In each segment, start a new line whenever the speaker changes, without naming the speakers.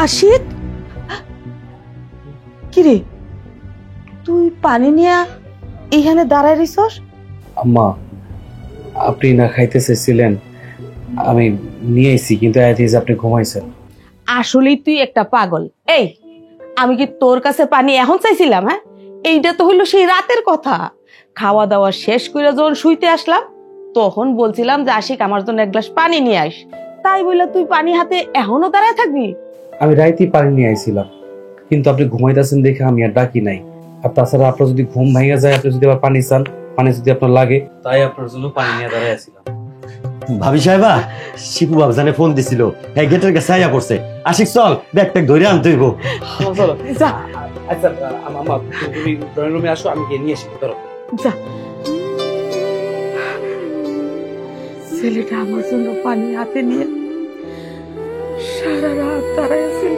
আশিক, কিরে তুই পানি নিয়ে এখানে দাঁড়ায় রইছস?
আম্মা, আপনি না খাইতে চাইছিলেন, আমি নিয়ে আইছি, কিন্তু আপনি ঘুমাইছেন।
আসলেই তুই একটা পাগল। এই, আমি কি তোর কাছে পানি এখন চাইছিলাম? হ্যাঁ, এইটা তো হইলো সেই রাতের কথা। খাওয়া দাওয়া শেষ করে যখন শুইতে আসলাম তখন বলছিলাম যে আশিক আমার জন্য এক গ্লাস পানি নিয়ে আস, তাই বললা তুই পানি হাতে এখনো দাঁড়ায় থাকবি?
আমি রাইতেই পানি নিয়ে আইছিলাম, কিন্তু আপনি ঘুমাইতেছেন দেখে আমি আর ডাকি নাই। আর তাছাড়া আপনার যদি ঘুম ভেঙে যায়, আপনি যদি আবার পানি চান, পানি যদি আপনার লাগে, তাই আপনার জন্য পানি নিয়ে দাঁড়ায় আছিলাম।
ভাবি সাহেবা, শিপু বাবজানে ফোন দিছিল, হ্যাঁ গেটের কাছে আইয়া পড়ছে। আশিক চল, ব্যাগ ট্যাগ ধরে আনতে হইব।
যা।
আচ্ছা আম্মা, তুমি ড্রয়িং রুমে আসো, আমি গিয়ে নিয়ে আসি। ধরো
যা। ছেলেটা আমার জন্য পানি হাতে নিয়ে সারা রাত দাঁড়ায় আছে।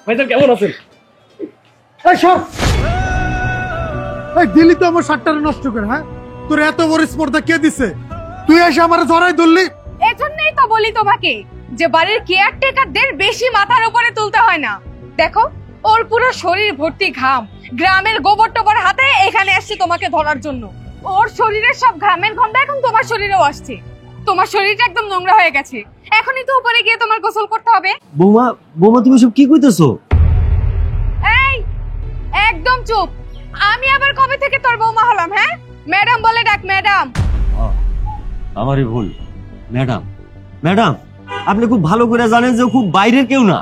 ভাইজান কেমন আছেন?
দিলি তো আমার শার্টটারে নষ্ট করে। হ্যাঁ, তোর এত বড় স্পর্ধা কে দিছে? তুই এসে আমার ধরাই ধরলি।
এজন্যই তো বলি তোমাকে যে বাড়ির কেয়ারটেকারদের বেশি মাথার উপরে তুলতে হয় না। দেখো, ওর পুরো শরীর ভর্তি ঘাম, গ্রামের গোবর টোবর হাতে এখানে আসছে তোমাকে ধরার জন্য। ওর শরীরের সব ঘামের গন্ধ এখন তোমার শরীরেও আসছে। তোমার শরীরটা একদম নোংরা হয়ে গেছে, এখনই তো উপরে গিয়ে তোমার গোসল করতে হবে।
বৌমা, বৌমা তুমি সব কি কইতেছো?
এই, একদম চুপ। আমি আবার কবে থেকে তোর বৌমা হলাম? হ্যাঁ, ম্যাডাম বলে ডাক, ম্যাডাম।
আমারই ভুল। ম্যাডাম, ম্যাডাম আপনি খুব ভালো করে জানেন যে ও খুব বাইরের কেউ না।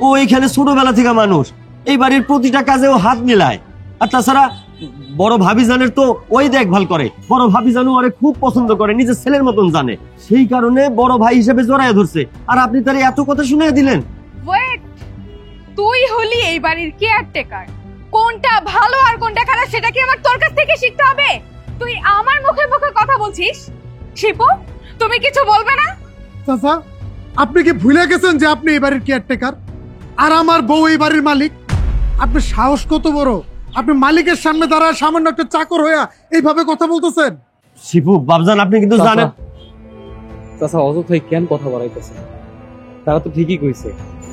ও এখানে ছোটবেলা থেকে মানুষ, এই বাড়ির প্রতিটা কাজে ও হাত মিলায়। আর তাছাড়া বড় ভাবিজানের তো ওই দেখভাল করে। বড় ভাবিজানও ওরে খুব পছন্দ করে, নিজের ছেলের মতন জানে। সেই কারণে বড় ভাই হিসেবে জড়ায় ধরছে। আর আপনি তার এত কথা শুনিয়ে দিলেন।
ওয়েট, তুই হলি এই বাড়ির কেয়ারটেকার। কোনটা ভালো আর কোনটা খারাপ সেটা কি আমার তোর কাছ থেকে শিখতে হবে? তুই আমার মুখে মুখে কথা বলছিস। শিপু, তুমি কিছু বলবে না?
চাচা, আপনি কি ভুলে গেছেন যে আপনি এই বাড়ির কেয়ারটেকার আর আমার বউ এই বাড়ির মালিক? আপনার সাহস কত বড়? আপনি মালিকের সামনে দাঁড়ায় সামান্য একটা চাকর হইয়া এইভাবে কথা বলতেছেন?
শিপু বাবজান, আপনি কিন্তু জানেন।
চাচা অযথাই কেন কথা বাড়াইতেছে? তারা তো ঠিকই কইছে,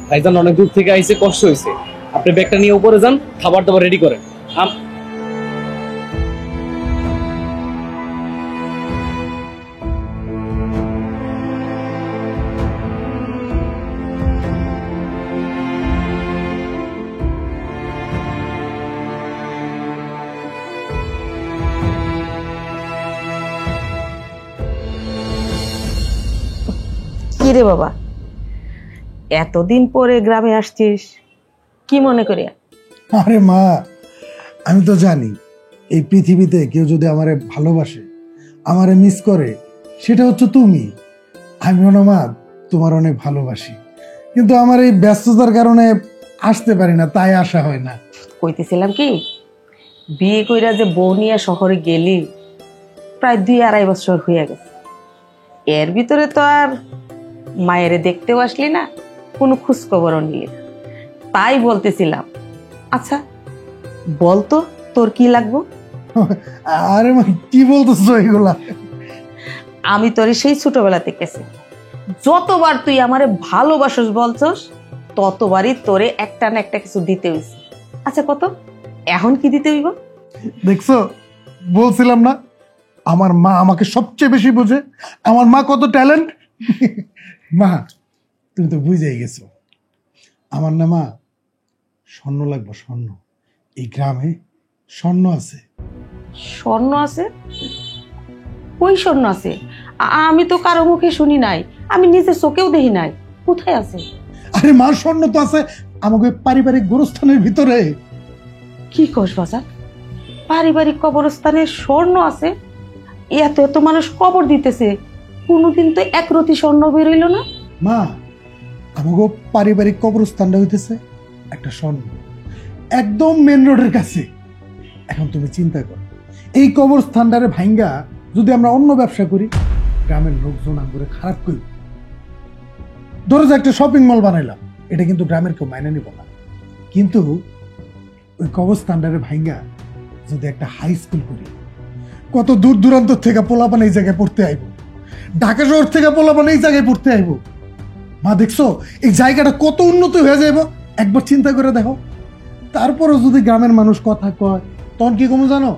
ভাইজান অনেক দূর থেকে আইছে, কষ্ট হইছে। আপনি ব্যাগটা নিয়ে উপরে যান, খাবার দাবার রেডি করেন।
কি রে বাবা, এতদিন পরে গ্রামে আসছিস, কি মনে করিয়া?
আরে মা, আমি তো জানি এই পৃথিবীতে কেউ যদি আমারে ভালোবাসে, আমারে মিস করে, সেটা হচ্ছে তুমি। আমিও না মা তোমার অনেক ভালোবাসি, কিন্তু আমার এই ব্যস্ততার কারণে আসতে পারি না, তাই আসা হয় না।
কইতেছিলাম কি, বিয়ে কইরা যে বউ নিয়ে শহরে গেলি, প্রায় 2-2.5 বছর হয়ে গেছে। এর ভিতরে তো আর মায়েরে দেখতেও আসলি না, কোনো খোঁজ খবরও নিলি না। তাই বলতেছিলাম, আচ্ছা বলতো তোর কি লাগবো?
আরে মা, কি বলতেছো এগুলা?
আমি তোরে সেই ছোটবেলা থেকে যতবার তুই আমারে ভালোবাসস বলছস, ততবারই তোরে একটা না একটা কিছু দিতে হইছে। আচ্ছা কত, এখন কি দিতে হইব?
দেখছো, বলছিলাম না আমার মা আমাকে সবচেয়ে বেশি বোঝে। আমার মা কত ট্যালেন্ট। মা, তুমি তো বুঝেই গেছো। আমার না মা, স্বর্ণ লাগবে, স্বর্ণ। এই গ্রামে স্বর্ণ আছে।
স্বর্ণ আছে? কই স্বর্ণ আছে? আমি তো কারো মুখে শুনি নাই, আমি নিজের চোখেও দেখি নাই। কোথায় আছে?
আরে মা, স্বর্ণ তো আছে আমাকে পারিবারিক গোরস্থানের ভিতরে।
কি কস বাজার? পারিবারিক কবরস্থানে স্বর্ণ আছে? এত এত মানুষ কবর দিতেছে, কোনোদিন তো একরতি স্বর্ণ বেরোইল না।
মা, আমাকে পারিবারিক কবরস্থানটা হইতেছে একটা স্বর্ণ, একদম মেন রোডের কাছে। এখন তুমি চিন্তা করো, এই কবরস্থানটারে ভাঙ্গা যদি আমরা অন্য ব্যবসা করি, গ্রামের লোকজন আমরে খারাপ করি। ধরো যে একটা শপিং মল বানাইলাম, এটা কিন্তু গ্রামের কেউ মাইনে নিব না। কিন্তু ওই কবরস্থানটারে ভাঙ্গা যদি একটা হাই স্কুল করি, কত দূর দূরান্ত থেকে পোলাপান এই জায়গায় পড়তে আইব, ঢাকা শহর থেকে পোলাপান এই জায়গায় পড়তে আইব। মা দেখছো এই জায়গাটা কত উন্নত হয়ে যাইব, একবার চিন্তা করে দেখো। তারপরও যদি গ্রামের মানুষ কথা কয়, তখন কি কমু জানো?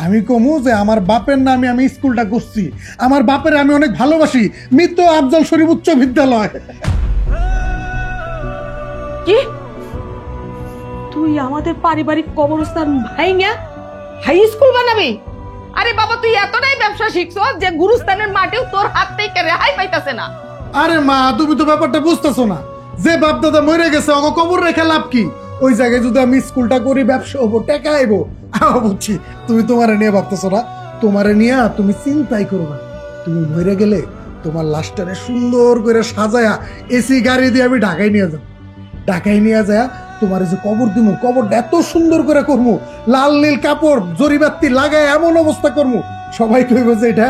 আমি কমু যে আমার বাপের নামে আমি স্কুলটা করছি, আমার বাপের আমি অনেক ভালোবাসি, মৃত্যু আফজাল শরীফ উচ্চ বিদ্যালয়।
কি তুই আমাদের পারিবারিক কবরস্থান ভাইঙ্গা হাই স্কুল বানাবি? আরে বাবা, তুই এতটাই ব্যবসা শিখছো যে গুরুস্থানের মাটিও তোর হাত থেকে রেহাই পাইতাছে না।
আরে মা, তুমি তো ব্যাপারটা বুঝতেছো না। যে বাপ দাদা মরে গেছে, ওকে কবর রেখে লাভ কি? ওই জায়গায় যদি আমি স্কুলটা করি, ব্যবসা হবো, টাকা আইবো। বুঝছি, তুমি তোমারে নিয়ে ভাবতেছো না। তোমারে নিয়ে তুমি চিন্তাই করো না। তুমি মরে গেলে তোমার লাশটারে সুন্দর করে সাজায়া এসি গাড়ি দিয়ে আমি ঢাকায় নিয়ে যাবো। ঢাকায় নিয়ে যায় তোমার যে কবর দিমু, কবরটা এত সুন্দর করে করবো, লাল নীল কাপড় জরিবাতি লাগায় এমন অবস্থা করবো, সবাই কইব যে এটা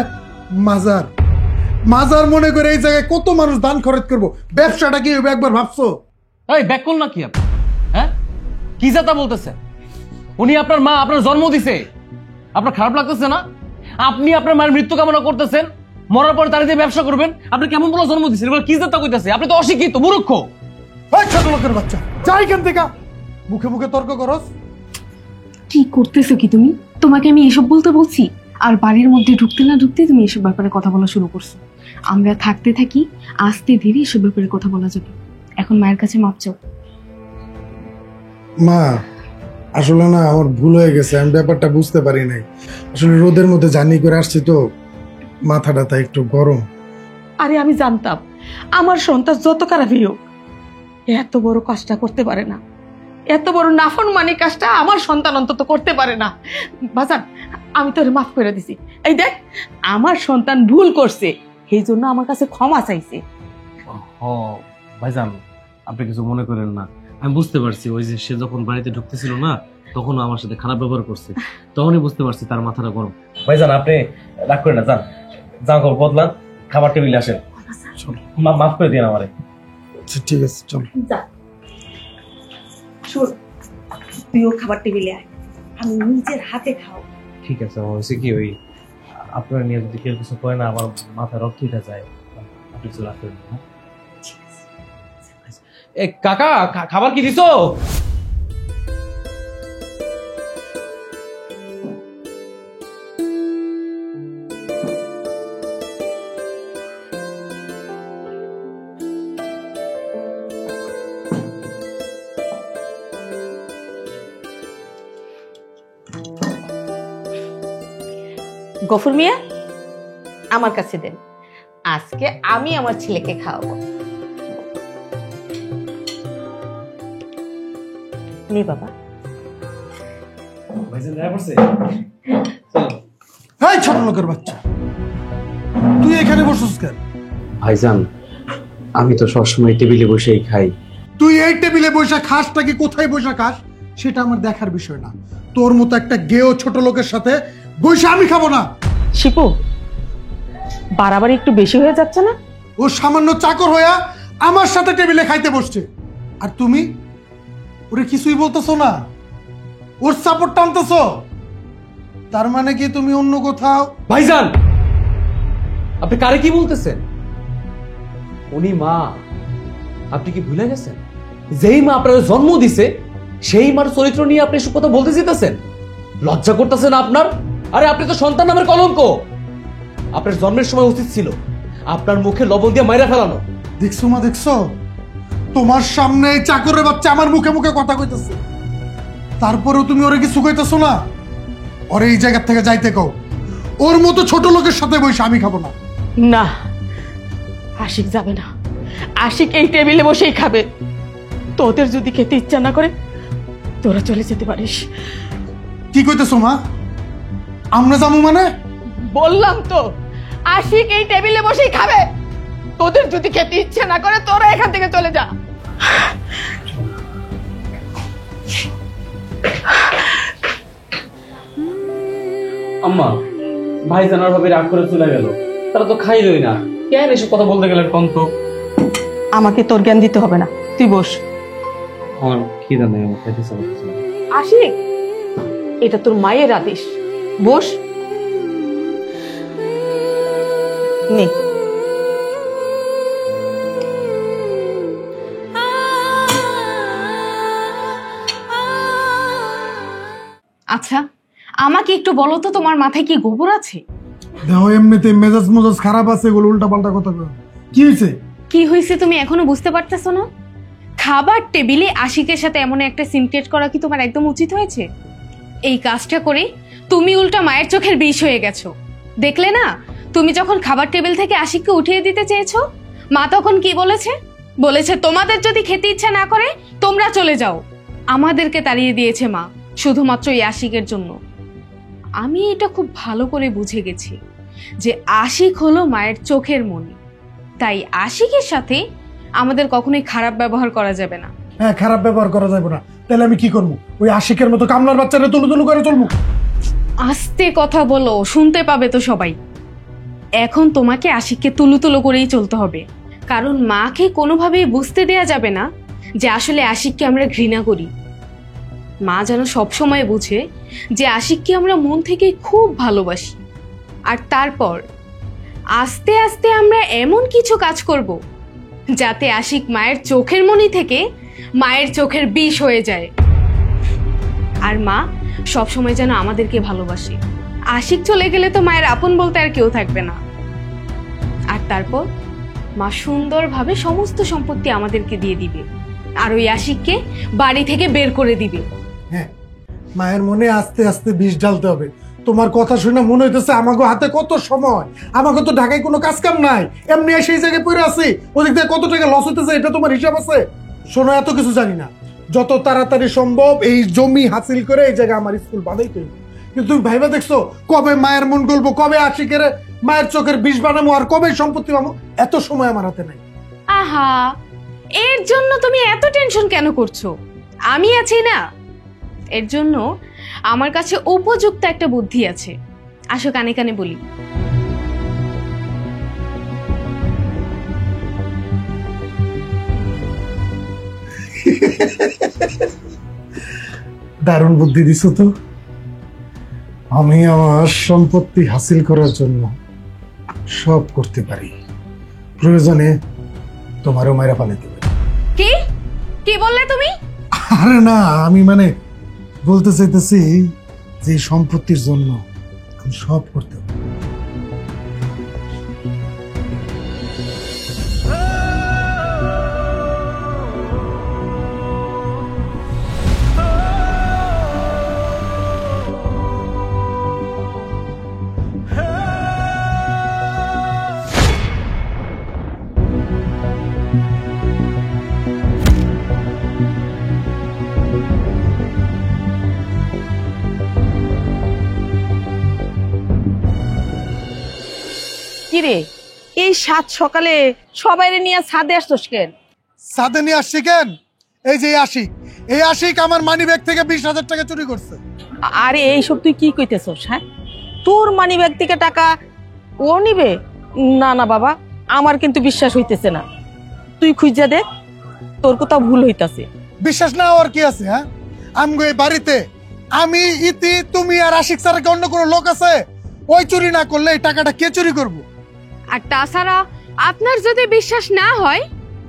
মাজার। মাজার মনে করে এই জায়গায় কত মানুষ দান খরচ করবো। ব্যবসাটা কি হবে একবার ভাবছো?
এই ব্যাক করল না কি আপনি? হ্যাঁ, কি যাতা বলতেছে? উনি আপনার মা, আপনার জন্ম দিছে, আপনার খারাপ লাগতেছে না? আপনি আপনার মায়ের মৃত্যু কামনা করতেছেন, মরার পরে তার দিয়ে ব্যবসা করবেন। আপনি কেমন বলে জন্ম দিচ্ছেন? এবার কি যাতা কইতাছে? আপনি তো অশিক্ষিত, মূর্খ।
ওই ছোট লোকের বাচ্চা, যাই এখান থেকে। মুখে মুখে তর্ক করস।
কি করতেছো কি তুমি? তোমাকে আমি এসব বলতে বলছি, আর বাড়ির মধ্যে ঢুকতে না ঢুকতে তুমি এসব ব্যাপারে কথা বলা শুরু করছো। আমরা থাকতে থাকি, আস্তে ধীরে এসব ব্যাপারে কথা বলা যাবে। এখন মায়ের কাছে মাপ চাও।
মা, আসলে না আমার ভুল হয়ে গেছে, আমি ব্যাপারটা বুঝতে পারি নাই। আসলে রোদের মধ্যে জার্নি করে আসছি তো, মাথাটা তাই একটু গরম।
আরে আমি জানতাম আমার সন্তান যত খারাপই হোক, এত বড় কাজটা করতে পারে না, এত বড় নাফরমানি কাজটা আমার সন্তান অন্তত করতে পারে না। বাজান, আমি তোরে মাফ করে দিছি। এই দেখ, আমার সন্তান ভুল করছে, এই জন্য আমার কাছে ক্ষমা চাইছে।
ভাইজান, আপনি কিছু মনে করেন না। আমি বুঝতে পারছি, ওই যে সে যখন বাড়িতে ঢুকতেছিল না, তখন আমার সাথে খারাপ ব্যবহার করছে, তখনই বুঝতে পারছি তার মাথাটা গরম। ভাইজান, আপনি রাগ করেন না, যান যান, বদলান, খাবার টেবিলে আসেন। মাফ করে দিন আমারে।
ঠিক আছে, চলো।
যা, শোন, তুইও খাবার টেবিলে আয়, আমি নিজের হাতে খাও।
ঠিক আছে, আমার হচ্ছে কি, ওই আপনার নিয়ে যদি কেউ কিছু করে না, আমার মাথা রক্ত উঠে যায়। আপনি কিছু রাগ করেন না। এ কাকা, খাবার কি দিছো?
গফুর মিয়া, আমার কাছে দেন, আজকে আমি আমার ছেলেকে খাওয়াবো। নে বাবা।
এই ছোট লোকের বাচ্চা, তুই এখানে বসছিস কেন?
ভাইজান, আমি তো সবসময় টেবিলে বসেই খাই।
তুই এই টেবিলে বসে খাস নাকি কোথায় বসে খাস সেটা আমার দেখার বিষয় না। তোর মতো একটা গেও ছোট লোকের সাথে বসে আমি খাবো না।
শিপু, বাড়াবাড়ি একটু বেশি হয়ে যাচ্ছে না?
ও সামান্য চাকর হইয়া আমার সাথে টেবিলে খাইতে বসছে, আর তুমি ওরে কিছুই বলতেছো না, ওর সাপোর্ট টানতেছো। তার মানে কি তুমি অন্য কোথাও?
ভাইজান, আপনি কারে কি বলতেছেন? উনি মা, আপনি কি ভুলে গেছেন? যেই মা আপনার জন্ম দিছে, সেই মার চরিত্র নিয়ে আপনি এসব কথা বলতে যেতেছেন? লজ্জা করতেছেন আপনার? আরে আপনি তো সন্তান নামের কলঙ্ক। আপনার জন্মের সময় উচিত ছিল আপনার মুখে লবণ দিয়ে মাইরা ফেলানো।
দেখছো মা, দেখছো তোমার সামনে এই চাকরের বাচ্চা আমার মুখে মুখে কথা কইতেছে, তারপরেও তুমি ওরে কিছু কইতেছো না। ওরে এই জায়গা থেকে যাইতে কও, ওর মতো ছোট লোকের সাথে বসে আমি খাবো না।
না, আশিক যাবে না, আশিক এই টেবিলে বসেই খাবে। তোদের যদি খেতে ইচ্ছা না করে তোরা চলে যেতে পারিস।
কি কইতেছো মা? আমরা যাবো মানে?
বললাম তো, আশিক এই টেবিলে বসেই খাবে। তোদের যদি খেতে ইচ্ছে না করে তোরা এখান থেকে চলে যা।
আম্মা, ভাইজান আর ভাবি রাগ করে চলে গেল, তারা তো খাইলই না, কেন এসব কথা বলতে গেলেন কন্ত?
আমাকে তোর জ্ঞান দিতে হবে না, তুই বস।
আমার খিদা নেই, আমার খাইতে ইচ্ছা করতেছে না।
আশিক, এটা তোর মায়ের আদেশ, বস। নে।
আচ্ছা, আমাকে একটু বলো তো, তোমার মাথায় কি গোবর আছে?
দেখো এমনিতে মেজাজ মেজাজ খারাপ আছে, এগুলো উল্টা পাল্টা কথা বলো। কি হয়েছে?
কি হয়েছে তুমি এখনো বুঝতে পারতেছো না? খাবার টেবিলে আশিকের সাথে এমন একটা সিনক্রেট করা কি তোমার একদম উচিত হয়েছে? এই কাজটা করে তুমি উল্টা মায়ের চোখের বিষ হয়ে গেছো। দেখলে না, তুমি যখন খাবার টেবিল থেকে আশিককে উঠিয়ে দিতে চেয়েছো, মা তখন কি বলেছে? বলেছে তোমাদের যদি খেতে ইচ্ছা না করে তোমরা চলে যাও। আমাদেরকে তাড়িয়ে দিয়েছে মা শুধুমাত্র এই আশিকের জন্য। আমি এটা খুব ভালো করে বুঝে গেছি যে আশিক হলো মায়ের চোখের মণি, তাই আশিকের সাথে আমাদের কখনোই খারাপ ব্যবহার করা যাবে না।
হ্যাঁ, খারাপ ব্যবহার করা যাবে না। তাহলে আমি কি করবো? ওই আশিকের মতো কামলার বাচ্চারা তুলু তুলু করে চলবো?
আস্তে কথা বলো, শুনতে পাবে তো সবাই। এখন তোমাকে আশিককে তুলু তুলু করেই চলতে হবে, কারণ মাকে কোনোভাবেই বুঝতে দেয়া যাবে না যে আসলে আশিককে আমরা ঘৃণা করি। মা যেন সবসময় বুঝে যে আশিককে আমরা মন থেকে খুব ভালোবাসি। আর তারপর আস্তে আস্তে আমরা এমন কিছু কাজ করব যাতে আশিক মায়ের চোখের মণি থেকে মায়ের চোখের বিষ হয়ে যায়। আর মা সবসময় যেন আমাদেরকে ভালোবাসে। আশিক চলে গেলে তো মায়ের আপন বলতে আর কেউ থাকবে না। আর তারপর মা সুন্দরভাবে সমস্ত সম্পত্তি আমাদেরকে দিয়ে দিবে, আর ওই আশিককে বাড়ি থেকে বের করে দিবে।
হ্যাঁ, মায়ের মনে আস্তে আস্তে বিষ ঢালতে হবে। তোমার কথা শুনে মনে হইতেছে আমাকে হাতে কত সময়, আমাকে তো ঢাকায় কোনো কাজ কাম নাই, এমনি সেই জায়গায় পড়ে আছি, ওদিক থেকে কত টাকা লস হইতেছে এটা তোমার হিসাব আছে? শোনো, এত কিছু জানি না, যত তাড়াতাড়ি সম্ভব এই জমি হাসিল করে এই জায়গায় আমার স্কুল বানাই তৈরি। কিন্তু তুমি ভাইবা দেখছো কবে মায়ের মন গলবো, কবে আশিকের মায়ের চোখের বিষ বানাবো, আর কবে সম্পত্তি পাবো? এত সময় আমার হাতে নাই।
আহা, এর জন্য তুমি এত টেনশন কেন করছো? আমি আছি না। এর জন্য আমার কাছে উপযুক্ত একটা বুদ্ধি আছে, আসো কানে কানে বলি।
দারুণ বুদ্ধি দিছো তো। আমি আমার সম্পত্তি হাসিল করার জন্য সব করতে পারি, প্রয়োজনে তোমারও মায়েরা পালাইতে পারি।
কি কি বললে তুমি?
আরে না, আমি মানে বলতে চাইতেছি যে এই সম্পত্তির জন্য আমি সব করতে পারি।
কিরে, এই সাত সকালে সবাইরে নিয়ে ছাদে আসছস কেন?
সাথে নিয়ে আসছি কেন? এই যে এই আশিক আমার মানি ব্যাগ থেকে 20,000 টাকা চুরি করছে।
আরে এইসব তুই কি কইতেছস? হ্যাঁ, তোর মানি ব্যাগ থেকে টাকা ও নিবে? না না বাবা, আমার কিন্তু বিশ্বাস হইতেছে না। তুই খুঁজা দেখ, তোর কোথাও ভুল হইতাছে।
বিশ্বাস না হওয়ার কি আছে? হ্যাঁ, আমগো এই বাড়িতে আমি, ইতি, তুমি আর আশিক ছাড়া কি অন্য কোনো লোক আছে? ওই চুরি না করলে এই টাকাটা কে চুরি করবো?
আর তাছাড়া আপনার যদি বিশ্বাস না হয়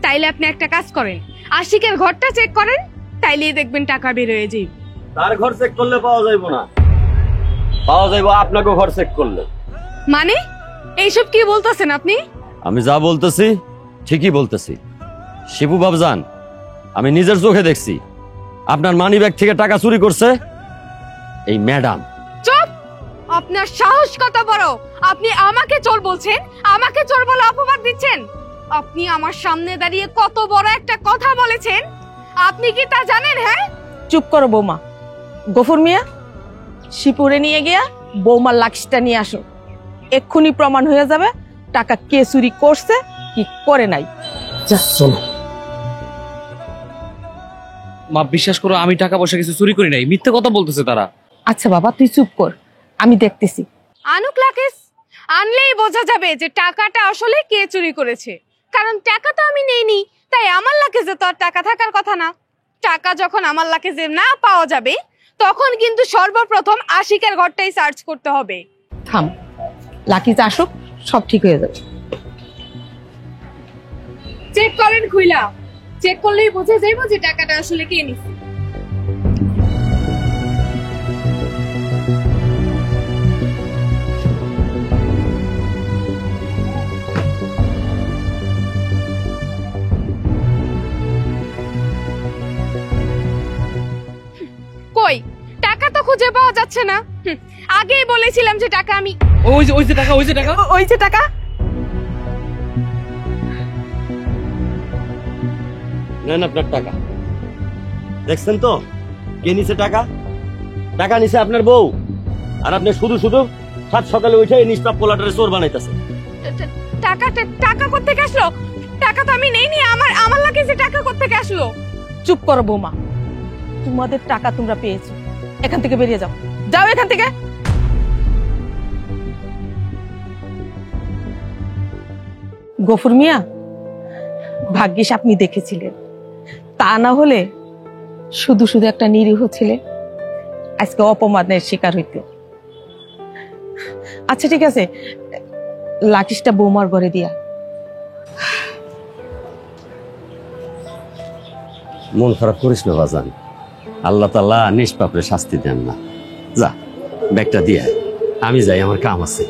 তাইলে আপনি একটা কাজ করেন, আশিকের ঘরটা চেক করেন, তাইলেই দেখবেন টাকা বের হয়ে যাবে।
তার ঘর চেক করলে পাওয়া যাইব না, পাওয়া যাইব আপনাকে ঘর চেক করলে।
মানে এইসব কি বলতেছেন আপনি?
আমি যা বলতেছি ঠিকই বলতেছি। শিবু বাবজান, আমি নিজের চোখে দেখছি আপনার মানিব্যাগ থেকে টাকা চুরি করছে এই ম্যাডাম।
চুপ! আপনার সাহস কত বড়! আপনি আমাকে চোর বলছেন, আমাকে চোর বলে অপবাদ দিচ্ছেন। আপনি আমার সামনে দাঁড়িয়ে কত বড় একটা কথা বলেছেন, আপনি কি তা জানেন? হ্যাঁ,
চুপ করো বৌমা। গফুর মিয়া, শিপুরে নিয়ে গিয়া বৌমার লাশটা নিয়ে আসো। এক্ষুনি প্রমাণ হয়ে যাবে টাকা কে চুরি করছে কি করে নাই। যা
চলো।
মা, বিশ্বাস করো, আমি টাকা পয়সা কিছু চুরি করি নাই, মিথ্যে কথা বলতেছে তারা।
আচ্ছা বাবা, তুই চুপ কর। আমি দেখতেছি।
আনুক লাকেশ, আনলেই বোঝা যাবে যে টাকাটা আসলে কে চুরি করেছে। কারণ টাকা তো আমি নেইনি, তাই আমার লাকেজে তো আর টাকা থাকার কথা না। টাকা যখন আমার লাকেজে না পাওয়া যাবে, তখন কিন্তু সর্বপ্রথম আশিকের ঘরটাই সার্চ করতে হবে।
থাম, লাকিজ আসুক, সব ঠিক হয়ে যাবে।
চেক করেন খুইলা, চেক করলেই বোঝা যাইব যে টাকাটা আসলে কে নিছে। কই টাকা তো খুঁজে পাওয়া যাচ্ছে না। আগেই বলেছিলাম যে টাকা আমি।
ওই যে টাকা, ওই যে টাকা।
ওই যে টাকা।
নেন আপনার টাকা। দেখছেন তো কে নিছে টাকা? টাকা নিছে আপনার বউ। আর আপনি শুধু শুধু সাত সকালে উঠে নিষ্পাপ পোলাটারে চোর বানাইতেছে।
টাকা কোত্থেকে আসলো? টাকা তো আমি নেইনি, আমার লাগেজে টাকা কোত্থেকে আসলো?
চুপ করো বৌমা, তোমাদের টাকা তোমরা পেয়েছো, এখান থেকে বেরিয়ে যাও, যাও এখান থেকে। গফুর মিয়া, ভাগ্যিস আপনি দেখেছিলেন, তা না হলে শুধু শুধু একটা নিরীহ ছেলে আজকে অপমানের শিকার হইত। আচ্ছা ঠিক আছে, লাকিসটা বৌমার ঘরে দিয়া।
মন খারাপ করিস না বাজান, আল্লাহ তাআলা নিষ্পাপরে শাস্তি দেন না। যা ব্যাগটা দিয়ে আয়, আমি যাই, আমার কাম আছে।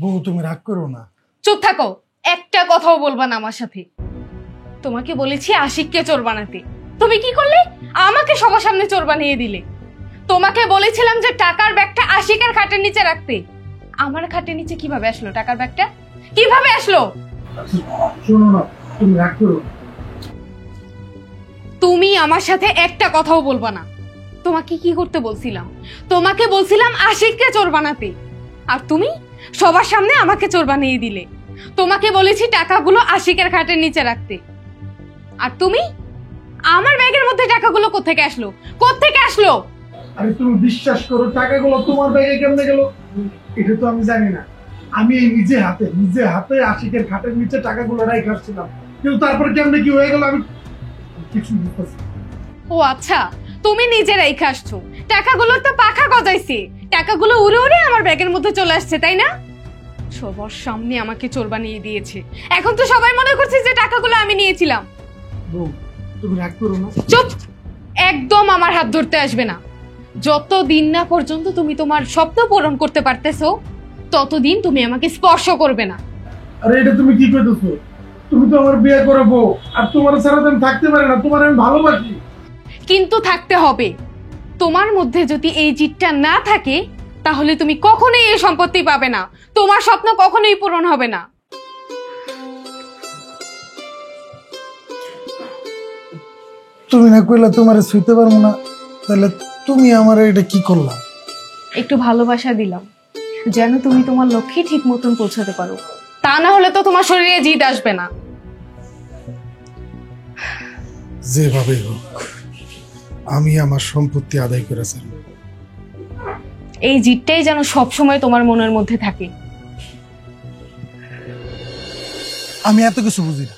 বউ তুমি রাগ করো না।
চুপ থাকো, একটা কথাও বলবা না আমার সাথে। তোমাকে বলেছি আশিককে চোর বানাতে, তুমি কি করলে? আমাকে সবার সামনে চোর বানিয়ে দিলে। তোমাকে বলেছিলাম যে টাকার ব্যাগটা আশিকের খাটের নিচে রাখতে। আমার খাটের নিচে কিভাবে আসলো টাকার ব্যাগটা? কিভাবে আসলো?
শোনো না, তুমি রাগ করো না।
তুমি আমার সাথে একটা কথাও বলবা না। তোমাকে কি করতে বলছিলাম? তোমাকে বলছিলাম আশিককে চোর বানাতে, আর তুমি সবার সামনে আমাকে চোর বানিয়ে দিলে। তোমাকে বলেছি টাকাগুলো আশিকের খাটের নিচে রাখতে, আর তুমি আমার ব্যাগের মধ্যে টাকাগুলো কোত্থেকে আসলো? কোত্থেকে আসলো?
আরে তুমি বিশ্বাস করো, টাকাগুলো তোমার ব্যাগে কেমনে গেল এটা তো আমি জানি না। আমি এই নিজে হাতে আশিকের খাটের নিচে টাকাগুলো রাইখা আসছিলাম, কিন্তু তারপরে কেমনে কি হয়ে গেল আমি কিছু বুঝতেছি না।
ও আচ্ছা, তুমি নিজে রেখে আসছো। টাকাগুলো তো পাখা গজাইছে, টাকাগুলো উড়ে উড়ে আমার ব্যাগের মধ্যে চলে আসছে, তাই না? সবার সামনে আমাকে চোর বানিয়ে দিয়েছে। এখন তো সবাই মনে করছে যে টাকাগুলো আমি নিয়েছিলাম।
বউ তুমি রাগ করো না।
চুপ, একদম আমার হাত ধরতে আসবে না। যতদিন না পর্যন্ত তুমি তোমার স্বপ্ন পূরণ করতে পারতেছো, ততদিন তুমি আমাকে স্পর্শ করবে না।
আরে এটা তুমি কি কইতেছো? তুমি তো আমার বিয়ে করাবো, আর তোমার ছাড়া তো আমি থাকতে পারি না, তোমার আমি ভালোবাসি।
কিন্তু থাকতে হবে। তোমার মধ্যে যদি এই জিতটা না থাকে, তাহলে তুমি কখনোই এই সম্পত্তি পাবে না, তোমার স্বপ্ন কখনোই পূরণ হবে না।
তুমি না কইলা তোমারে ছুঁইতে পারবো না, তাহলে তুমি আমার এটা কি করলা?
একটু ভালোবাসা দিলাম, যেন তুমি তোমার লক্ষ্যে ঠিক মতন পৌঁছাতে পারো। তা না হলে তো তোমার শরীরে জিদ আসবে না।
যেভাবে হোক আমি আমার সম্পত্তি আদায় করেছি।
এই জিদটাই যেন সবসময় তোমার মনের মধ্যে থাকে।
আমি এত কিছু বুঝি না।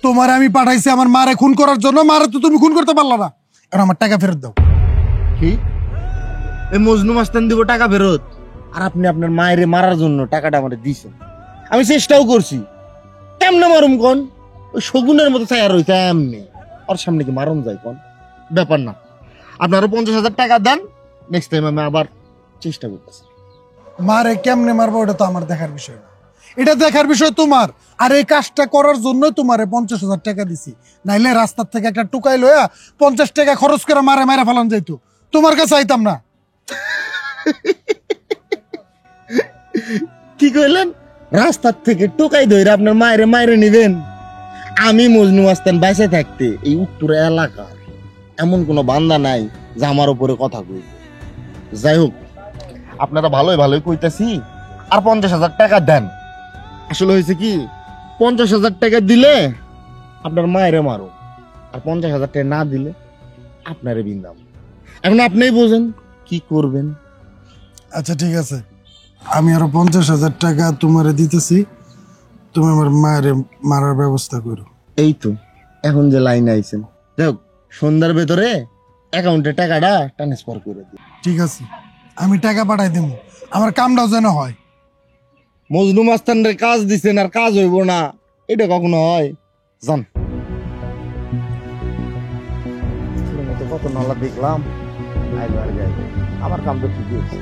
তোমার আমি পাঠাইছি আমার মারে খুন করার জন্য, মারে তো তুমি খুন করতে পারলা না। আর আমার টাকা ফেরত দাও।
কি এই মজনু মাস্তান দিব টাকা ফেরত? আর আপনি আপনার মায়ের মারার জন্য টাকাটা আমাদের দিয়েছেন। আমি চেষ্টাও করছি, কেমনে মারুম কন? ওই শগুনের মতো ছায়া রইছে এমনি। ওর সামনে কি মারুম যায় কন? ব্যাপার না, আপনারা 50,000 টাকা দেন, নেক্সট টাইম আমি আবার চেষ্টা করতেছি।
মারে কেমনে মারবো ওটা তো আমার দেখার বিষয় না, এটা দেখার বিষয় তোমার। আর এই কাজটা করার জন্য তোমারে 50,000 টাকা দিছি, নাইলে রাস্তার থেকে একটা টুকাই লইয়া 50 টাকা খরচ করে মারে মারা ফেলান যাইতো, তোমার কাছে আইতাম না।
কি কইলেন? রাস্তার থেকে টোকাই ধরে আপনার মায়েরে মায়েরে নিবেন? আমি মজনু মাস্তান বাইসে থাকতে এই উত্তর এলাকার এমন কোনো বান্দা নাই যে আমার উপরে কথা কই। যাই হোক, আপনারা ভালোই ভালোই কইতাছি, আর 50,000 টাকা দেন। আসলে হয়েছে কি, 50,000 টাকা দিলে আপনার মায়েরে মারো, আর 50,000 টাকা না দিলে আপনারে বিন্দাম। এখন আপনিই বোঝেন কি করবেন।
আচ্ছা ঠিক আছে, আমি আরো 50,000 টাকা তোমারে দিতেছি, তুমি আমার মায়ের মারার ব্যবস্থা করো।
এই তো এখন যে লাইনে আইছেন, দেখ সন্ধ্যার ভেতরে অ্যাকাউন্টে টাকাটা ট্রান্সফার করে দিই।
ঠিক আছে, আমি টাকা পাঠাই দেবো, আমার কামটাও যেন হয়।
মজনু মাস্তানরে কাজ দিছেন আর কাজ হইব না, এটা কখনো হয়? জান কত নলা দেখলাম, আমার কাম তো ঠিকই হচ্ছে।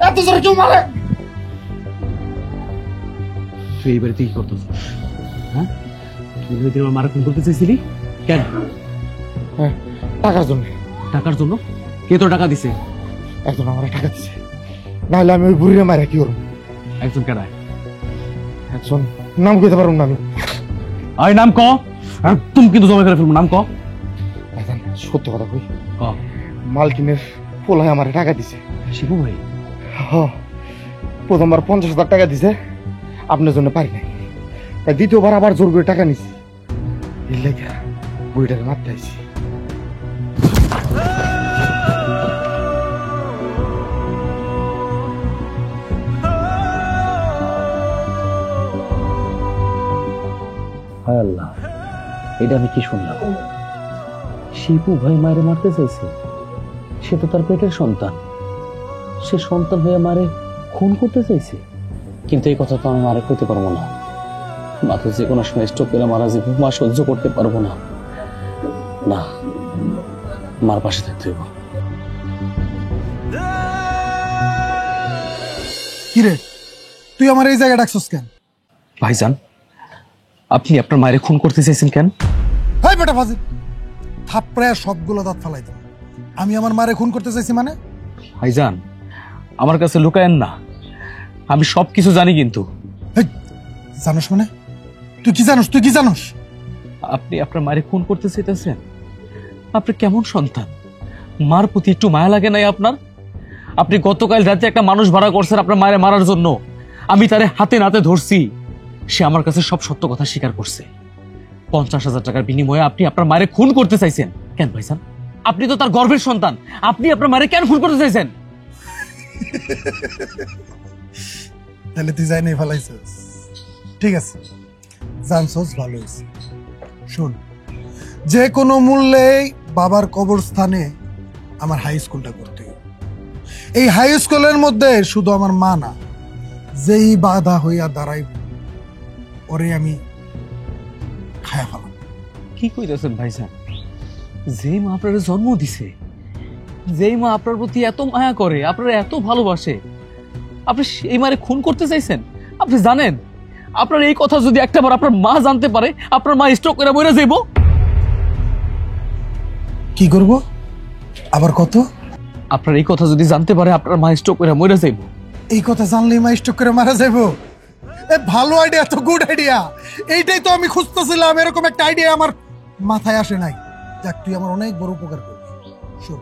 এত জোরে কেউ মারে?
তুই এই বাড়িতে কি করতেছ? হ্যাঁ, তুই হয়তো আমার মারা খুন করতে চাইছিলি কেন?
টাকার জন্য।
টাকার জন্য? কে তো টাকা দিছে?
একজন আমার টাকা দিছে, নাহলে আমি ওই বুড়িরে মারে কি করব?
একজন কেডায়?
একজন নাম কইতে পারুম না আমি।
আয় নাম ক, তুমি কিন্তু জমা করে ফেলবো, নাম ক।
এখন সত্য কথা কই,
ক।
মালকিনের পোলায় আমার টাকা দিছে।
শিবু ভাই?
প্রথমবার 50,000 টাকা দিছে, আপনার জন্য পারি নাই, তাই দ্বিতীয়বার আবার জোর করে টাকা নিছি। এই লেখা বুড়িটাকে মারতে আইছি।
হায় আল্লাহ, এটা আমি কি শুনলাম? শিবু ভাই মায়ের মারতে চাইছে? সে তো তার পেটের সন্তান, সে সন্তান হয়ে মারে খুন করতে চাইছে। কিন্তু এই কথা তো আমি মারে করতে পারবো না, মা তো যে কোনো সময় স্ট্রোক করে মারা যাবে, মা সহ্য করতে পারবো না। না, মার পাশে থাকতে হইব।
কিরে, তুই আমার এই জায়গায় ডাকছস কেন?
ভাইজান, আপনি আপনার মায়ের খুন করতে চাইছেন কেন?
হাই বেটা ফাজিল, থাপড়ে সবগুলো দাঁত ফালাই দেব। আমি আমার মারে খুন করতে চাইছি মানে?
ভাইজান, আমার কাছে লুকায়েন না, আমি সবকিছু জানি। কিন্তু
হেই, জানোস মানে? তুই কি জানোস? তুই কি জানোস?
আপনি আপনার মায়ের খুন করতে চাইতেছেন? আপনি কেমন সন্তান? মার প্রতি একটু মায়া লাগে নাই আপনার? আপনি গতকাল রাতে একটা মানুষ ভাড়া করছেন আপনার মায়ের মারার জন্য, আমি তারে হাতে নাতে ধরছি, সে আমার কাছে সব সত্য কথা স্বীকার করছে। 50,000 টাকার বিনিময়ে আপনি আপনার মায়ের খুন করতে চাইছেন কেন ভাইজান? আপনি তো তার গর্ভের সন্তান, আপনি আপনার মায়ের কেন খুন করতে চাইছেন?
তাহলে তুই যাই নাই ফেলাইছিস। ঠিক আছে, জানছস, ভালো হয়েছে। শোন, যে কোনো মূল্যে বাবার কবরস্থানে আমার হাই স্কুলটা করতে হবে। এই হাই স্কুলের মধ্যে শুধু আমার মা না, যেই বাধা হইয়া দাঁড়াইব ওরে আমি খায়া ফেলাম।
কি কইতেছেন ভাইজান? যেই মা আপনার জন্ম দিছে, যেই মা আপনার প্রতি এত মায়া করে, আপনার এত ভালোবাসে, আপনি সেই মারে খুন করতে চাইছেন? আপনি জানেন আপনার এই কথা যদি একটাবার আপনার মা জানতে পারে, আপনার মা স্ট্রোক করে মরে যাইব।
কি করব আবার? কত?
আপনার এই কথা যদি জানতে পারে আপনার মা স্ট্রোক করে মরে যাইব।
এই কথা জানলেই মা স্ট্রোক করে মারা যাইব? এ ভালো আইডিয়া, তো গুড আইডিয়া। এইটাই তো আমি খুঁজতেছিলাম, এরকম একটা আইডিয়া আমার মাথায় আসে নাই। যাক, তুই আমার অনেক বড় উপকার করবি। শোন,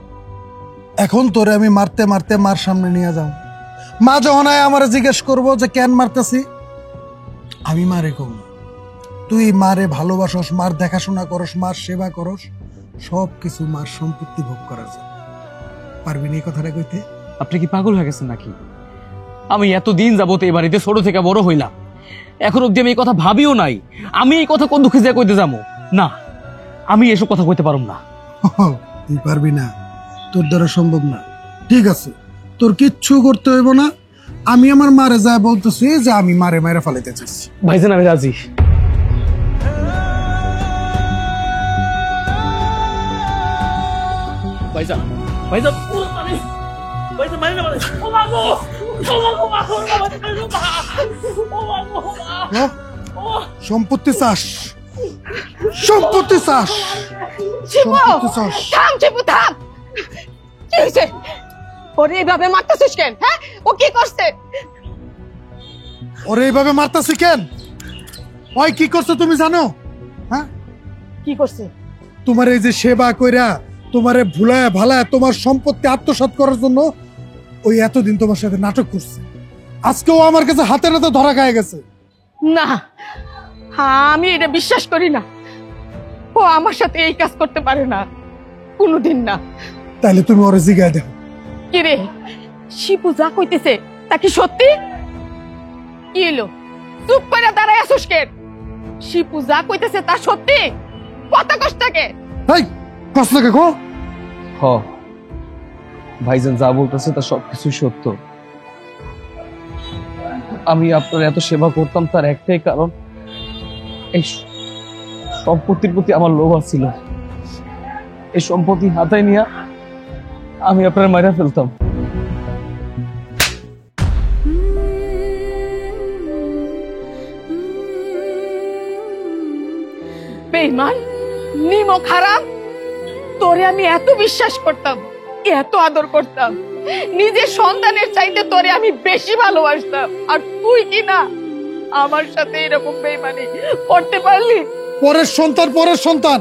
এখন তোরে আমি মারতে মারতে মার সামনে নিয়ে যাও। মা যখন আমার জিজ্ঞেস করবো যে কেন মারতেছি, আমি মারে কম, তুই মারে ভালোবাসস, মার দেখাশোনা করস, মার সেবা করস, সব কিছু মার সম্পত্তি ভোগ করার জন্য। পারবি না এই কথাটা কইতে?
আপনি কি পাগল হয়ে গেছেন নাকি? আমি এতদিন যাবত এই বাড়িতে ছোট থেকে বড় হইলাম, এখন অব্দি আমি এই কথা ভাবিও নাই। আমি এই কথা কোন দুঃখে যা কইতে যাবো না, আমি এসব কথা কইতে পারুম না।
তুই পারবি না, তোর দ্বারা সম্ভব না। ঠিক আছে, তোর কিচ্ছু করতে হইব না। আমি আমার মারে যা বলতেছি যে আমি মারে মারে ফেলাইতে চাইছি।
ভাইজান আমি রাজি। ভাইজান ভাইজান ভাইজান মারি না, ও মা গো, ও মা গো, মা গো, ও মা গো,
হ্যাঁ? সম্পত্তি চাস, সম্পত্তি চাস, সম্পত্তি চাস।
থাম চিপু থাম। কি হয়েছে? ওরে এইভাবে মারতেছিস কেন? হ্যাঁ, ও কি করছে?
ওরে এইভাবে মারতাছি কেন? ওই কি করছে তুমি জানো? হ্যাঁ,
কি করছে?
তোমার এই যে সেবা কইরা তোমারে ভুলায় ভালায় তোমার সম্পত্তি আত্মসাৎ করার জন্য ওই এতদিন তোমার সাথে নাটক করছে। আজকেও আমার কাছে হাতে নাতে ধরা খায় গেছে।
না, আমি এটা বিশ্বাস করি না। ও আমার সাথে এই কাজ করতে পারে না, কোনোদিন না।
তাইলে তুমি ওরে জিগায় দেখো।
কি রে, শিপু যা কইতেছে তা কি সত্যি? কি এলো, চুপ করে দাঁড়ায় আসুস কেন? শিপু যা কইতেছে তা সত্যি? কথা কষ্টকে
এই কষ্টকে গো।
হ, ভাইজান যা বলতেছে তা সবকিছুই সত্য। আমি আপনার এত সেবা করতাম তার একটাই কারণ, এই সম্পত্তির প্রতি আমার লোভ ছিল। এই সম্পত্তি হাতায় নিয়ে আমি আপনার মাইরা ফেলতাম।
বেঈমান, নিমক হারাম, তোরে আমি এত বিশ্বাস করতাম, এত আদর করতাম, নিজের সন্তানের চাইতে তোরে আমি বেশি ভালোবাসতাম, আর তুই কি না আমার সাথে এরকম বেঈমানি করতে পারলি?
পরের সন্তান পরের সন্তান,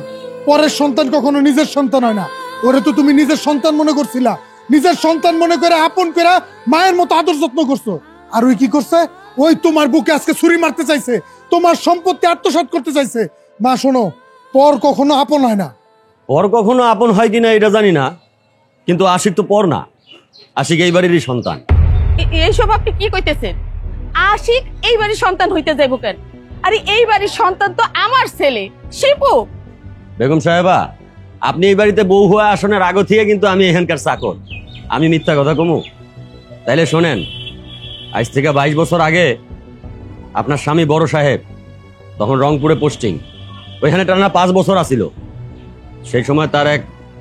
পরের সন্তান কখনো নিজের সন্তান হয় না। ওরে তো তুমি নিজের সন্তান মনে করছিলা, নিজের সন্তান মনে করে আপন করে মায়ের মতো আদর যত্ন করছো। আর ওই কি করছে? ওই তোমার বুকে আজকে ছুরি মারতে চাইছে, তোমার সম্পত্তি আত্মসাৎ করতে চাইছে। মা শোনো, পর কখনো আপন হয় না।
পর কখনো আপন হয় কিনা এটা জানি না, কিন্তু আশিক তো পর না, আশিক এই বাড়িরই সন্তান।
এইসব আপনি কি কইতেছেন? আশিক এই বাড়ির সন্তান হইতে যাইব কেন? আরে এই বাড়ির সন্তান তো আমার ছেলে শিপু।
বেগম সাহেবা, আপনি এই বাড়িতে বউ হয়ে আসনের আগে থেকে কিন্তু আমি এখানকার চাকর। আমি মিথ্যা কথা কমু? তাইলে শোনেন, আজ থেকে 22 বছর আগে আপনার স্বামী বড় সাহেব তখন রংপুরে পোস্টিং, ওইখানে টানা 5 বছর আছিল। সেই সময় তার এক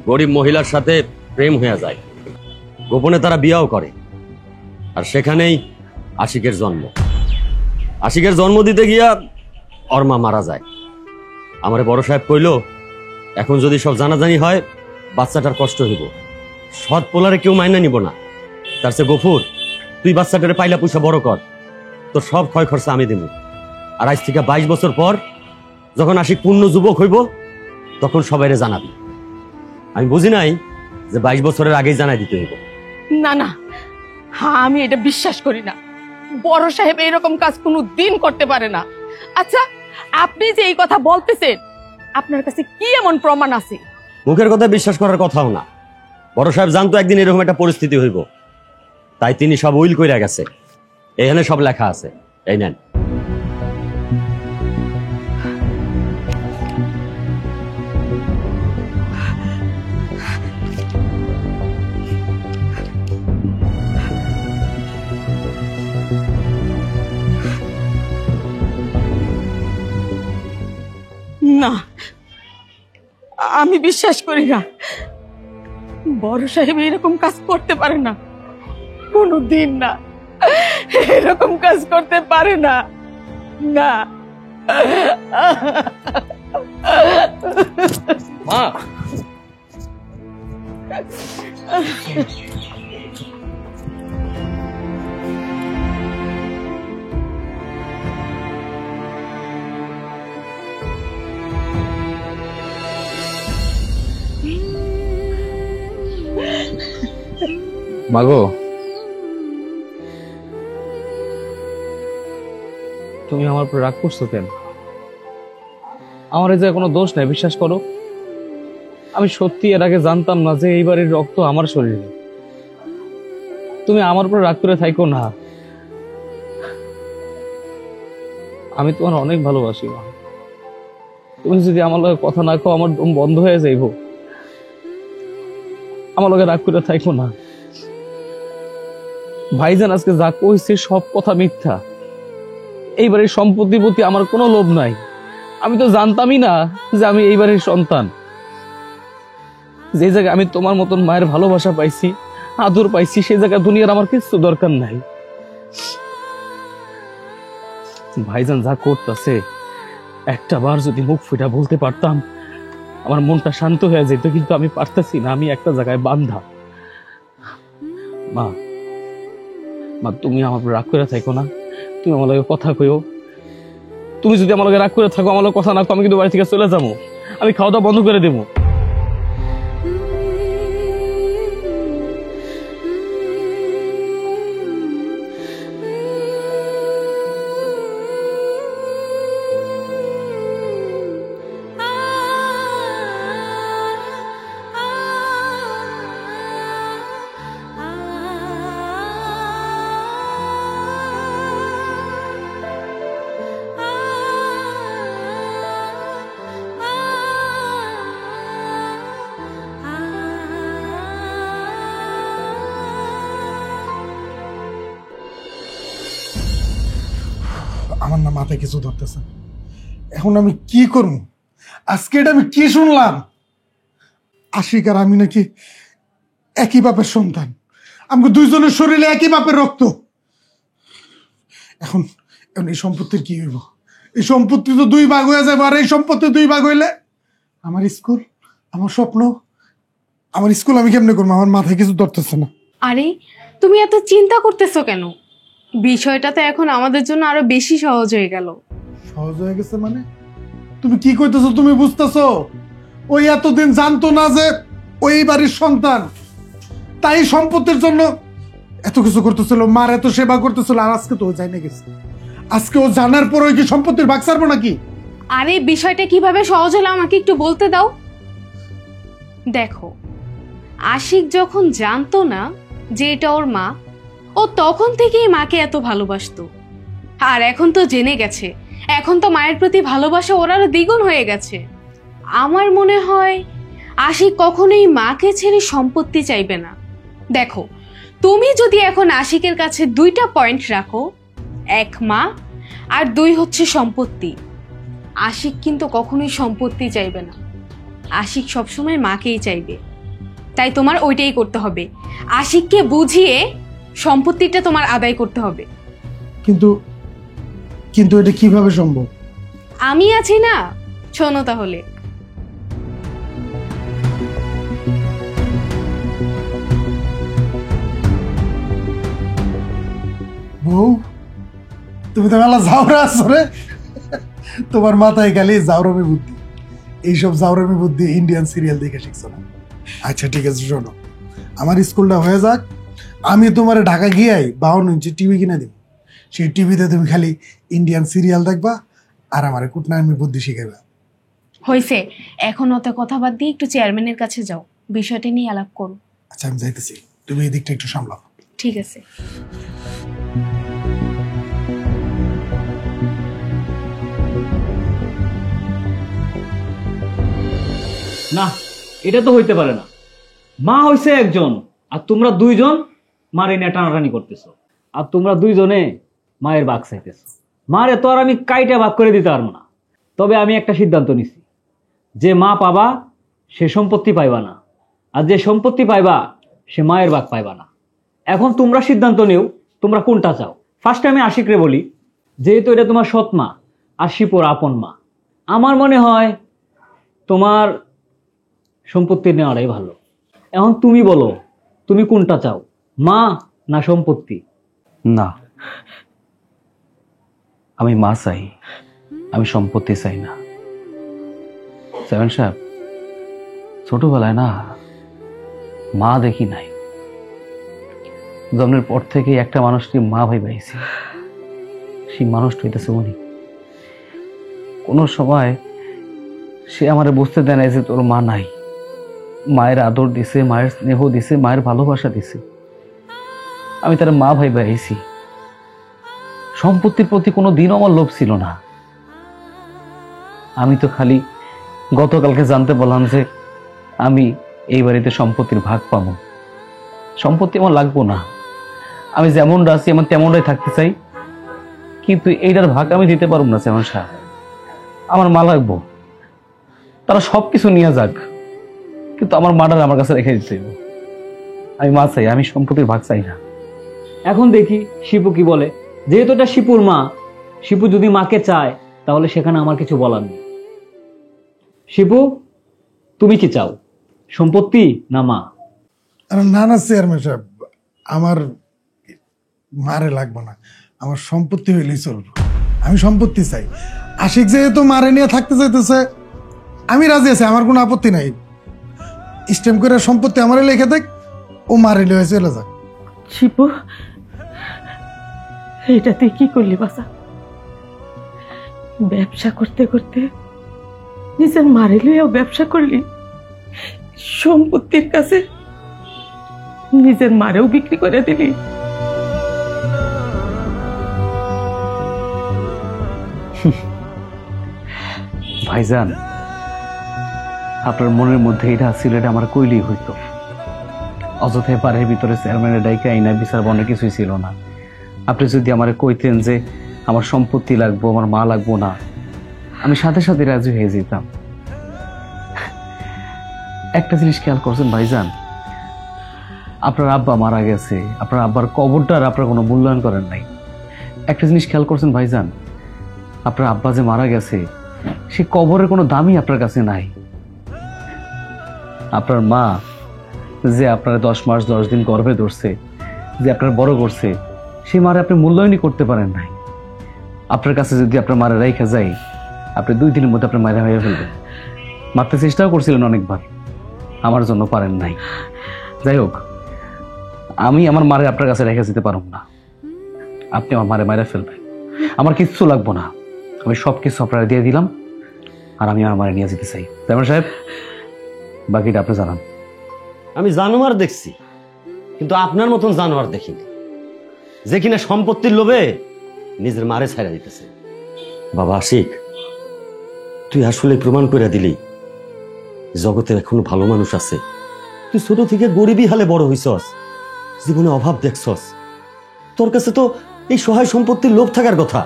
গরিব মহিলার সাথে প্রেম হয়ে যায়, গোপনে তারা বিয়াও করে, আর সেখানেই আশিকের জন্ম। আশিকের জন্ম দিতে গিয়া ওর মা মারা যায়। আমারে বড় সাহেব কইল, এখন যদি সব জানাজানি হয় বাচ্চাটার কষ্ট হইব, সৎ পোলারে কেউ মাইনা নিব না, তার চেয়ে গফুর তুই বাচ্চাটারে পাইলা পয়সা বড় কর, তোর সব ক্ষয় খরচা আমি দেব। আর আজ থেকে 22 বছর পর যখন আশিক পূর্ণ যুবক হইব তখন সবাইরে জানাবি। আমি বুঝি নাই যে 22 বছরের আগেই জানাই দিতে হইব।
না না, আমি এটা বিশ্বাস করি না। বড় সাহেব এরকম কাজ কোনো দিন করতে পারে না। আচ্ছা, আপনি যে এই কথা বলতেছেন, আপনার কাছে কি এমন প্রমাণ আছে?
মুখের কথা বিশ্বাস করার কথাও না। বড় সাহেব জানতো একদিন এরকম একটা পরিস্থিতি হইব, তাই তিনি সব উইল কইরা গেছে। এখানে সব লেখা আছে, এই নেন।
না, আমি বিশ্বাস করি না। বড় সাহেব এরকম কাজ করতে পারে না, কোনো দিন না, এরকম কাজ করতে পারে না। না,
মা, মাগো, তুমি আমার উপর রাগ করছো কেন? আমার এই যে কোনো দোষ নাই, বিশ্বাস করো। আমি সত্যি এর আগে জানতাম না যে এই বাড়ির রক্ত আমার শরীরে। তুমি আমার উপর রাগ করে থাইকো না, আমি তোমার অনেক ভালোবাসি মা। তুমি যদি আমার লগে কথা না কো, আমার দম বন্ধ হয়ে যাইব। আমার লগে রাগ করে থাইকো না। ভাইজান আজকে যা কইছে সব কথা মিথ্যা। এইবারের সম্পত্তির প্রতি আমার কোনো লোভ নাই। আমি তো জানতামই না যে আমি এইবারের সন্তান। যে জায়গায় আমি তোমার মতন মায়ের ভালোবাসা পাইছি, আদর পাইছি, সেই জায়গায় দুনিয়ার আমার কিছু দরকার নাই। ভাইজান যা করতেছে, একটা বার যদি মুখ ফুটা বলতে পারতাম আমার মনটা শান্ত হয়ে যেত, কিন্তু আমি পারতেছি না। আমি একটা জায়গায় বান্ধা। মা, মা তুমি আমার উপর রাগ করে থাকো না। তুমি আমার লগে কথা কইও। তুমি যদি আমার লগে রাগ করে থাকো, আমার লগে কথা না কো, আমি কিন্তু বাড়ি থেকে চলে যাবো। আমি খাওয়া দাওয়া বন্ধ করে দেবো।
আমার না মাথায় কিছু ধরতেছে না। এখন আমি কি করব? আজকে এটা আমি কি শুনলাম? আশিক আর আমি নাকি একই বাপের সন্তান। আমাকে দুইজনের শরীরে একই বাপের রক্ত। এখন এখন এই সম্পত্তির কি হইব? এই সম্পত্তি তো দুই ভাগ হয়ে যাবে। আর এই সম্পত্তি দুই ভাগ হইলে আমার স্কুল, আমার স্বপ্ন, আমার স্কুল আমি কেমনে করবো? আমার মাথায় কিছু ধরতেছে না।
আরে তুমি এত চিন্তা করতেছো কেন? বিষয়টা তো এখন আমাদের জন্য আরো বেশি সহজ হয়ে গেল।
সহজ হয়ে গেছে মানে? তুমি কি কইতেছো? তুমি বুঝতেছো? ওই এতদিন জানতো না যে ওই বাড়ির সন্তান, তাই সম্পত্তির জন্য এত কিছু করতেছিল, মার এত সেবা করতেছিল। আর আজকে তো ও জানে গেছে। আজকে ও জানার পর ওই কি সম্পত্তির ভাগ ছাড়বো নাকি?
আরে বিষয়টা কিভাবে সহজ হলো আমাকে একটু বলতে দাও। দেখো, আশিক যখন জানতো না যে এটা ওর মা, ও তখন থেকেই মাকে এত ভালোবাসতো। আর এখন তো জেনে গেছে, এখন তো মায়ের প্রতি ভালোবাসা ওর আরো দ্বিগুণ হয়ে গেছে। আমার মনে হয় আশিক কখনোই মাকে ছেড়ে সম্পত্তি চাইবে না। দেখো, তুমি যদি এখন আশিকের কাছে দুইটা পয়েন্ট রাখো, এক মা আর দুই হচ্ছে সম্পত্তি, আশিক কিন্তু কখনোই সম্পত্তি চাইবে না। আশিক সবসময় মাকেই চাইবে। তাই তোমার ওইটাই করতে হবে। আশিককে বুঝিয়ে সম্পত্তিটা তোমার আদায় করতে হবে।
কিন্তু কিন্তু এটা কিভাবে সম্ভব?
আমি আছি না, শোনো তাহলে।
বউ, তুমি তো বেলা জাউরা আছো রে। তোমার মাথায় খালি জাউরামি বুদ্ধি। এইসব জাউরামি বুদ্ধি ইন্ডিয়ান সিরিয়াল দেখে শিখছো না? আচ্ছা ঠিক আছে, শোনো, আমার স্কুলটা হয়ে যাক, আমি তোমার ঢাকা গিয়াই 52 ইঞ্চি টিভি কিনে দিব। সেই টিভিতে তুমি খালি ইন্ডিয়ান সিরিয়াল দেখবা আর আমার কুটনামি বুদ্ধি শিখাইবা।
হয়েছে, এখন অত কথা বাদ দিয়ে একটু চেয়ারম্যানের কাছে যাও, বিষয়টা নিয়ে আলাপ করো।
আচ্ছা আমি যাইতেছি, তুমি এই দিকটা একটু সামলাও।
ঠিক আছে।
না, এটা তো হইতে পারে না। মা হইছে একজন আর তোমরা দুইজন মারে নিয়ে টানাটানি করতেছো, আর তোমরা দুইজনে মায়ের ভাগ চাইতেছো। মারে তো আর আমি কাইটা ভাগ করে দিতে পারবো না। তবে আমি একটা সিদ্ধান্ত নিছি, যে মা পাবা সে সম্পত্তি পাইবা না, আর যে সম্পত্তি পাইবা সে মায়ের ভাগ পাইবা না। এখন তোমরা সিদ্ধান্ত নিও, তোমরা কোনটা চাও। ফার্স্টে আমি আশিকরে বলি, যেহেতু এটা তোমার সৎ মা আর শিপর আপন মা, আমার মনে হয় তোমার সম্পত্তি নেওয়াটাই ভালো। এখন তুমি বলো, তুমি কোনটা চাও, মা না সম্পত্তি?
না, আমি মা চাই, আমি সম্পত্তি চাই না। সেভেন সাহেব, ছোটবেলায় না মা দেখি নাই, জন্মের পর থেকে একটা মানুষকে মা ভাই পাইছি। সেই মানুষটা হইতেছে উনি। কোনো সময় সে আমারে বুঝতে দেয় না যে তোর মা নাই,
মায়ের আদর দিছে, মায়ের স্নেহ দিছে, মায়ের ভালোবাসা দিছে। আমি তার মা ভাই বাড়াইছি। সম্পত্তির প্রতি কোনো দিনও আমার লোভ ছিল না। আমি তো খালি গতকালকে জানতে বললাম যে আমি এই বাড়িতে সম্পত্তির ভাগ পাবো। সম্পত্তি আমার লাগবো না, আমি যেমন আছি আমার তেমনটাই থাকতে চাই, কিন্তু এইটার ভাগ আমি দিতে পারবো না। চেয়ারম্যান সাহেব, আমার মা লাগবো, তারা সব কিছু নিয়ে যাক, কিন্তু আমার মাটার আমার কাছে রেখে দিতে হইব। আমি মা চাই, আমি সম্পত্তির ভাগ চাই না। এখন দেখি শিপু কি বলে। যেহেতু এটা শিপুর মা, শিপু যদি মাকে চায় তাহলে সেখানে আমার কিছু বলার নেই। শিপু, তুমি কি চাও, সম্পত্তি না মা?
আরে না না চেয়ারম্যান সাহেব, আমার মারে লাগবে না, আমার সম্পত্তি হইলেই চলবে। আমি সম্পত্তি চাই। আশিক যেহেতু মারে নিয়ে থাকতে চাইতেছে, আমি রাজি আছি, আমার কোনো আপত্তি নাই। স্টেম করে সম্পত্তি আমারে লিখে দেখ, ও মারে লিয়ে চলে যাক।
শিপু, এটা তুই কি করলি বাসা? ব্যবসা করতে করতে নিজের মারে লইয়াও ব্যবসা করলি, সম্পত্তির কাছে নিজের মারেও বিক্রি করে দিলি।
ভাইজান, আপনার মনের মধ্যে এটা ছিল, এটা আমার কইলেই হইতো। অযথায় পাড়ের ভিতরে চেয়ারম্যানের ডাইকে আইনা বিচার বনের কিছুই ছিল না। আপনি যদি আমারে কইতেন যে আমার সম্পত্তি লাগবো, আমার মা লাগবো না, আমি সাথে সাথে রাজি হয়ে যেতাম। একটা জিনিস খেয়াল করছেন ভাইজান, আপনার আব্বা মারা গেছে, আপনার আব্বার কবরটার আপনার কোনো মূল্যায়ন করেন নাই। একটা জিনিস খেয়াল করছেন ভাইজান, আপনার আব্বা যে মারা গেছে সে কবরের কোনো দামই আপনার কাছে নাই। আপনার মা যে আপনার 10 মাস 10 দিন গর্ভে ধরছে, যে আপনার বড় করছে, সেই মারে আপনি মূল্যায়নই করতে পারেন নাই। আপনার কাছে যদি আপনার মারে রাইখা যায়, আপনি 2 দিনের মধ্যে আপনার মায়েরা হয়ে ফেলবেন। মারতে চেষ্টাও করছিলেন অনেকবার, আমার জন্য পারেন নাই। যাই হোক, আমি আমার মারে আপনার কাছে রেখে যেতে পারব না। আপনি আমার মারে মায়েরা ফেলবেন, আমার কিচ্ছু লাগবো না, আমি সব কিছু আপনারা দিয়ে দিলাম, আর আমি আমার মারে নিয়ে যেতে চাই। চেয়ারম্যান সাহেব, বাকিটা আপনি জানান।
আমি জানোয়ার দেখছি, কিন্তু আপনার মতন জানোয়ার দেখিনি, যে কিনা সম্পত্তির লোভে নিজের মারে ছাইড়া দিতেছে। বাবা আশিক, তুই আসলে প্রমাণ করে দিলি জগতে এখনো ভালো মানুষ আছে। তুই ছোট থেকে গরিবী হালে বড় হইছস, জীবনে অভাব দেখছস, তোর কাছে তো এই সহায় সম্পত্তির লোভ থাকার কথা,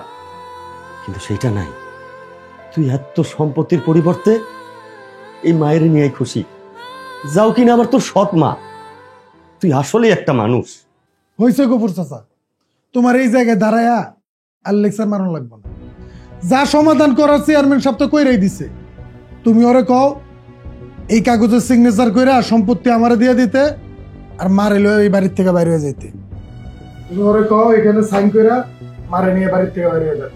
কিন্তু সেইটা নাই। তুই এত সম্পত্তির পরিবর্তে এই মায়ের নিয়ে খুশি, যাও কিনা আবার তোর সৎ মা। তুই আসলেই একটা মানুষ।
হয়েছে গফুর চাচা, তোমার এই জায়গায় দাঁড়ায়া আর লেকচার মারণ লাগবে না। যা সমাধান করার চেয়ারম্যান সাহেব তো কইরাই দিছে। তুমি ওরে কও এই কাগজের সিগনেচার কইরা সম্পত্তি আমারে দিয়ে দিতে, আর মারে লয়ে এই বাড়ির থেকে বাইরে হয়ে যাইতে। তুমি ওরে কও এখানে সাইন কইরা মারে নিয়ে বাড়ির থেকে বাইরে হয়ে যাবে।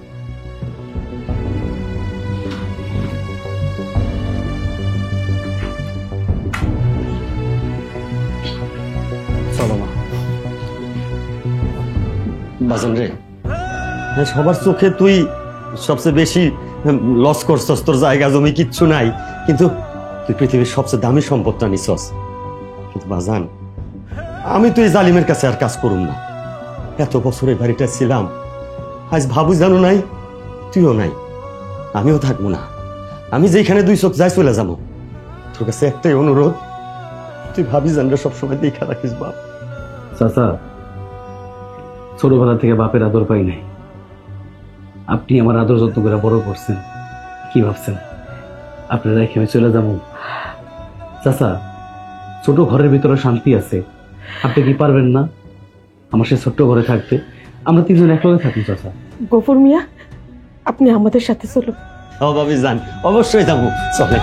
চলো মা। বাজন রে, সবার চোখে তুই সবচেয়ে বেশি লস করছস, তোর জায়গা জমি কিচ্ছু নাই, কিন্তু তুই পৃথিবীর সবচেয়ে দামি সম্পদটা নিছস। কিন্তু বাজান, আমি তো এই জালিমের কাছে আর কাজ করুম না। এত বছর এই বাড়িটা ছিলাম, আজ ভাবু জানো নাই, তুইও নাই, আমিও থাকবো না। আমি যেখানে 2 চোখ যাই চলে যাবো। তোর কাছে একটাই অনুরোধ, তুই ভাবি জানলে সবসময় দেখা রাখিস বাপ।
চাচা, ছোটবেলা থেকে বাপের আদর পাই নাই, আপনি আমার আদর যত্ন করে বড় করছেন। কি ভাবছেন আপনারা রেখে আমি চলে যাবো? চাচা, ছোট ঘরের ভিতরে শান্তি আছে, আপনি কি পারবেন না আমার সে ছোট্ট ঘরে থাকতে? আমরা 3 জন একলগে থাকি। চাচা,
গফুর মিয়া, আপনি আমাদের সাথে চলুন।
ভাবি যান, অবশ্যই যাবো, চলে।